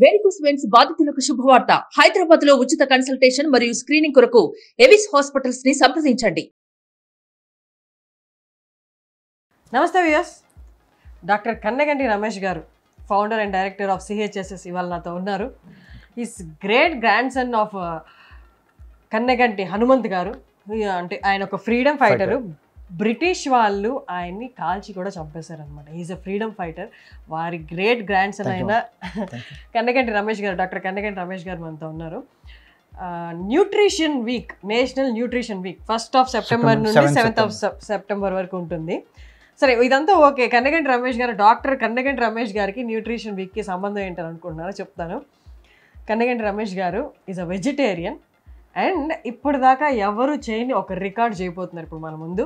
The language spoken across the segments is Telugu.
వేరికోస్ వెయిన్స్ బాధితులకు శుభవార్త. హైదరాబాద్ లో ఉచిత కన్సల్టేషన్ మరియు స్క్రీనింగ్ కొరకు ఎవిస్ హాస్పిటల్స్ ని సంప్రదించండి. నమస్తే వ్యూయర్స్, డాక్టర్ కన్నెగంటి రమేష్ గారు, ఫౌండర్ అండ్ డైరెక్టర్ ఆఫ్ సిహెచ్ఎస్ఎస్ ఇవాళ నాతో ఉన్నారు. Is great grand son of Kanneganti Hanumanth గారు. అంటే ఆయన ఒక ఫ్రీడమ్ ఫైటరు. బ్రిటిష్ వాళ్ళు ఆయన్ని కాల్చి కూడా చంపేశారనమాట. Is a freedom fighter. వారి గ్రేట్ గ్రాండ్ సన్ అయిన కన్నెగంటి రమేష్ గారు, డాక్టర్ కన్నెగంటి రమేష్ గారు మనతో ఉన్నారు. Nutrition week, national nutrition week 1st September నుండి 7th సెప్టెంబర్ వరకు ఉంటుంది. సరే, ఇదంతా ఓకే. కన్నెగంటి రమేష్ గారు, డాక్టర్ కన్నెగంటి రమేష్ గారికి న్యూట్రిషన్ వీక్కి సంబంధం ఏంటని అనుకుంటున్నారో చెప్తాను. కన్నెగంటి రమేష్ గారు ఈజ్ అ వెజిటేరియన్ అండ్ ఇప్పటిదాకా ఎవరు చేయని ఒక రికార్డ్ చేయబోతున్నారు ఇప్పుడు మన ముందు.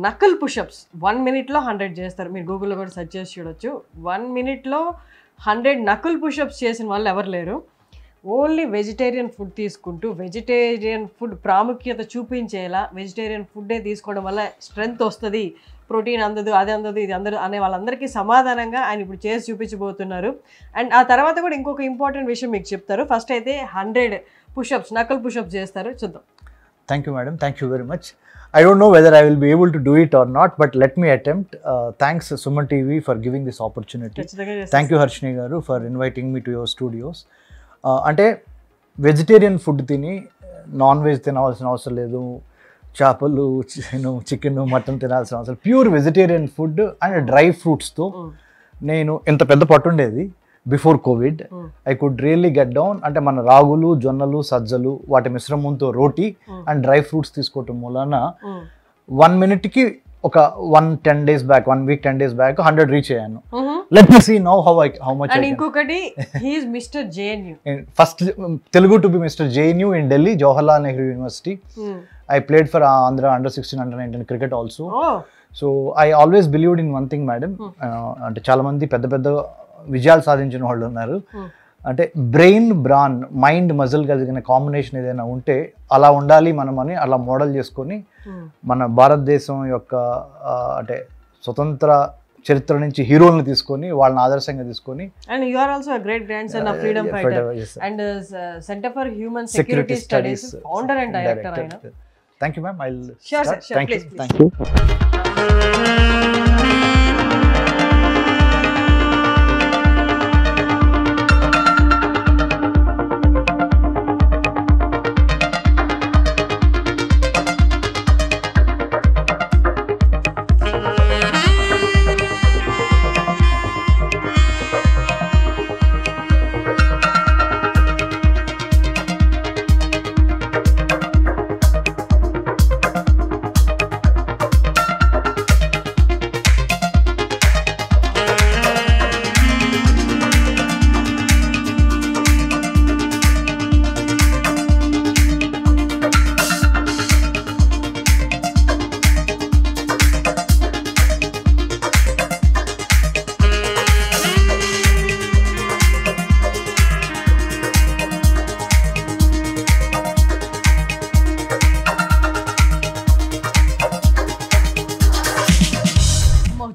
నకల్ పుషప్స్ 1 minute 100 చేస్తారు. మీరు గూగుల్లో కూడా సెర్చ్ చేసి చూడొచ్చు. 1 minute 100 నకల్ పుషప్స్ చేసిన వాళ్ళు ఎవరు లేరు. ఓన్లీ వెజిటేరియన్ ఫుడ్ తీసుకుంటూ వెజిటేరియన్ ఫుడ్ ప్రాముఖ్యత చూపించేలా, వెజిటేరియన్ ఫుడ్డే తీసుకోవడం వల్ల స్ట్రెంగ్త్ వస్తుంది, ప్రోటీన్ అందదు, అది అందదు, ఇది అందదు అనే వాళ్ళందరికీ సమాధానంగా ఆయన ఇప్పుడు చేసి చూపించబోతున్నారు. అండ్ ఆ తర్వాత కూడా ఇంకొక ఇంపార్టెంట్ విషయం మీకు చెప్తారు. ఫస్ట్ అయితే 100 పుషప్స్, నకల్ పుషప్స్ చేస్తారు. చూద్దాం. Thank you, madam. Thank you very much. I don't know whether I will be able to do it or not, but let me attempt. Thanks Suman TV for giving this opportunity. Thank you Harshini garu for inviting me to your studios. Ante vegetarian food tini non veg తినాల్సిన అవసరం లేదు, చేపలు, చికెన్, మటన్ తినాల్సిన అవసరం, pure vegetarian food and dry ఫ్రూట్స్తో నేను ఇంత పెద్ద పట్టు ఉండేది before covid. I could really get down. అంటే మన రాగులు, జొన్నలు, సజ్జలు వాటి మిశ్రమంతో రోటీ అండ్ డ్రై ఫ్రూట్స్ తీసుకోవటం మూలన 1 minute ఒక 10 days back, 1 week 10 days back 100 reach అయ్యాను. Let me see now how much. ఇంకొకటి, he is mister JNU, first Telugu to be mister JNU in Delhi, Jawaharlal Nehru university. I played for Andhra under-16, under-19 cricket also. So I always believed in one thing, madam. అంటే చాలా మంది పెద్ద పెద్ద విజయాలు సాధించిన వాళ్ళు ఉన్నారు. అంటే బ్రెయిన్, బ్రాన్, మైండ్, మజిల్ కలిగిన కాంబినేషన్ ఏదైనా ఉంటే అలా ఉండాలి మనం అని అలా మోడల్ చేసుకొని మన భారతదేశం యొక్క అంటే స్వతంత్ర చరిత్ర నుంచి హీరోలను తీసుకొని వాళ్ళని ఆదర్శంగా తీసుకొని. And you are also a great grand son of freedom fighter and centre for human security studies founder and director అయిన. Thank you, ma'am. I'll sure, start. Sir, sure, Thank please, you. Thank you.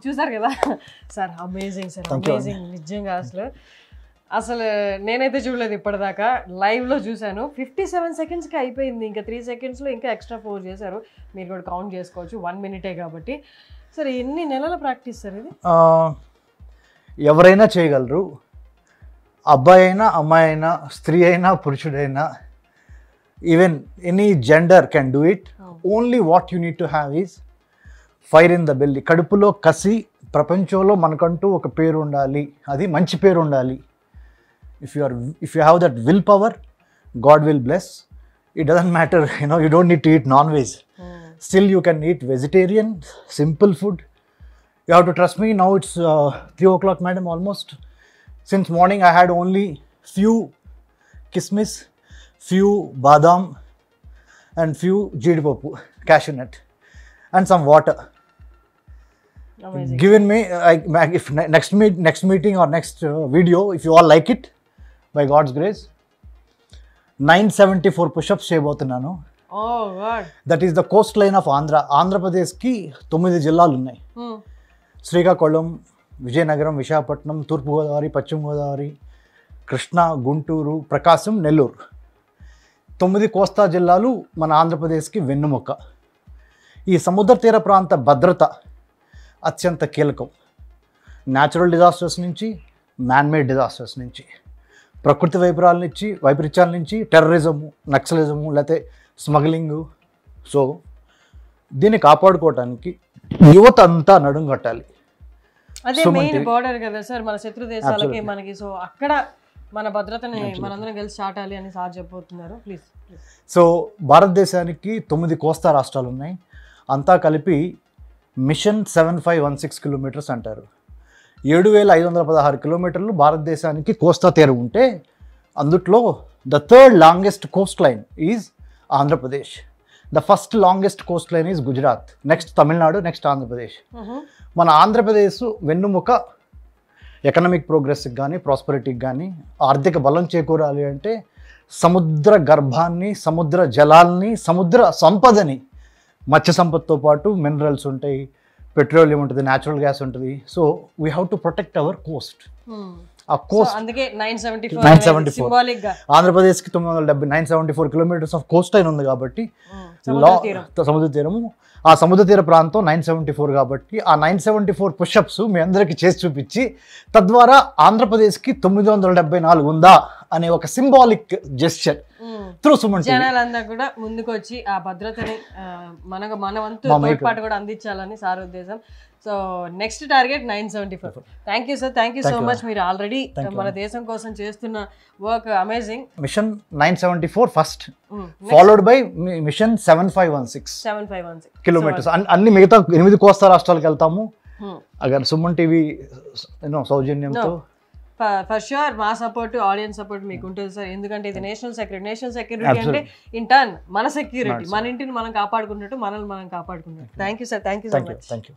చూసారు కదా సార్, అమేజింగ్ సార్, అమేజింగ్. నిజంగా అసలు నేనైతే చూడలేదు ఇప్పటిదాకా, లైవ్లో చూశాను. 57 secondsకి అయిపోయింది. ఇంకా 3 secondsలో ఇంకా ఎక్స్ట్రా 4 చేశారు. మీరు కూడా కౌంట్ చేసుకోవచ్చు, 1 minute కాబట్టి. సరే, ఎన్ని నెలల ప్రాక్టీస్ సార్ ఇది? ఎవరైనా చేయగలరు. అబ్బాయి అయినా, అమ్మాయి అయినా, స్త్రీ అయినా, పురుషుడైనా, even any gender can do it. Only what you need to have is fire in the belly. కడుపులో కసి. ప్రపంచంలో మనకంటూ ఒక పేరు ఉండాలి, అది మంచి పేరు ఉండాలి. If you have that will power, God will bless. It doesn't matter, you don't need to eat non veg. Still you can eat vegetarian, simple food. You have to trust me. Now it's 3 o'clock, madam, almost. Since morning I had only few kismis, few badam and few jeedipappu, cashew nut and some water. Amazing. Given me, if next meeting or next video, if you all like it, by God's grace, 974 push-ups చేయబోతున్నాను. Oh God. That is the coastline of Andhra. ఆంధ్రప్రదేశ్కి 9 జిల్లాలు ఉన్నాయి. శ్రీకాకుళం, విజయనగరం, విశాఖపట్నం, తూర్పుగోదావరి, పశ్చిమ గోదావరి, కృష్ణా, గుంటూరు, ప్రకాశం, నెల్లూరు 9 కోస్తా జిల్లాలు మన ఆంధ్రప్రదేశ్కి వెన్నుముక్క. ఈ సముద్ర తీర ప్రాంత భద్రత అత్యంత కీలకం. న్యాచురల్ డిజాస్టర్స్ నుంచి, మ్యాన్మేడ్ డిజాస్టర్స్ నుంచి, ప్రకృతి వైపరీత్యాల నుంచి, టెర్రరిజము, నక్సలిజము, లేకపోతే స్మగ్లింగు. సో దీన్ని కాపాడుకోవటానికి యువత అంతా నడుం కట్టాలి. అదే మెయిన్ బోర్డర్ కదా సార్ మన శత్రు దేశాలకి మనకి. సో అక్కడ మన భద్రతని మనందరం కలిసి చాటాలి అని సార్ చెప్పబోతున్నారు. ప్లీజ్. సో భారతదేశానికి 9 కోస్తా రాష్ట్రాలు ఉన్నాయి. అంతా కలిపి మిషన్ 7516 కిలోమీటర్స్ అంటారు. 7516 కిలోమీటర్లు భారతదేశానికి కోస్తా తీరం ఉంటే అందుట్లో the third longest Coast line is Andhra Pradesh. The first longest Coast line is Gujarat, next Tamil Nadu, next Andhra Pradesh. మన ఆంధ్రప్రదేశ్ వెన్నుముక ఎకనామిక్ ప్రోగ్రెస్కి కానీ, ప్రాస్పరిటీకి కానీ, ఆర్థిక బలం చేకూరాలి అంటే సముద్ర గర్భాన్ని, సముద్ర జలాల్ని, సముద్ర సంపదని, మత్స్య సంపదతో పాటు మినరల్స్ ఉంటాయి, పెట్రోలియం ఉంటుంది, న్యాచురల్ గ్యాస్ ఉంటుంది. So we have to protect our Coast. ఆ కోస్ట్ అందుకే 974 సింబాలిక్ గా ఆంధ్రప్రదేశ్కి 974 కిలోమీటర్స్ ఆఫ్ కోస్ట్ లైన్ ఉంది కాబట్టి సముద్ర తీరము. ఆ సముద్ర తీర ప్రాంతం 974 కాబట్టి ఆ 974 పుషప్స్ మీ అందరికీ చేసి చూపించి తద్వారా ఆంధ్రప్రదేశ్కి 974 ఉందా అనే ఒక symbolic gesture through Suman TV జనాలందరూ కూడా ముందుకు వచ్చి ఆ భద్రతని మన వంతు తోడ్పాటు కూడా అందించాలని సార్ ఉద్దేశం. So next target 974. Thank you sir, thank you so much. మీరు ఆల్రెడీ మన దేశం కోసం చేస్తున్న work amazing. Mission 974 first, followed by mission 7516 kilometres. అన్ని మిగతా 8 కోస్తా రాష్ట్రాలకు వెళ్తాము అగర్ సుమన్ టీవీ సౌజన్యంతో. ఫర్ ష్యూర్ మా సపోర్ట్, ఆడియన్స్ సపోర్ట్ మీకు ఉంటుంది సార్. ఎందుకంటే ఇది నేషనల్ సెక్యూరిటీ అంటే ఇన్ టర్న్ మన సెక్యూరిటీ, మన ఇంటిని మనం కాపాడుకున్నట్టు మనల్ని మనం కాపాడుకున్నట్టు. Thank you sir, thank you so much. Thank you.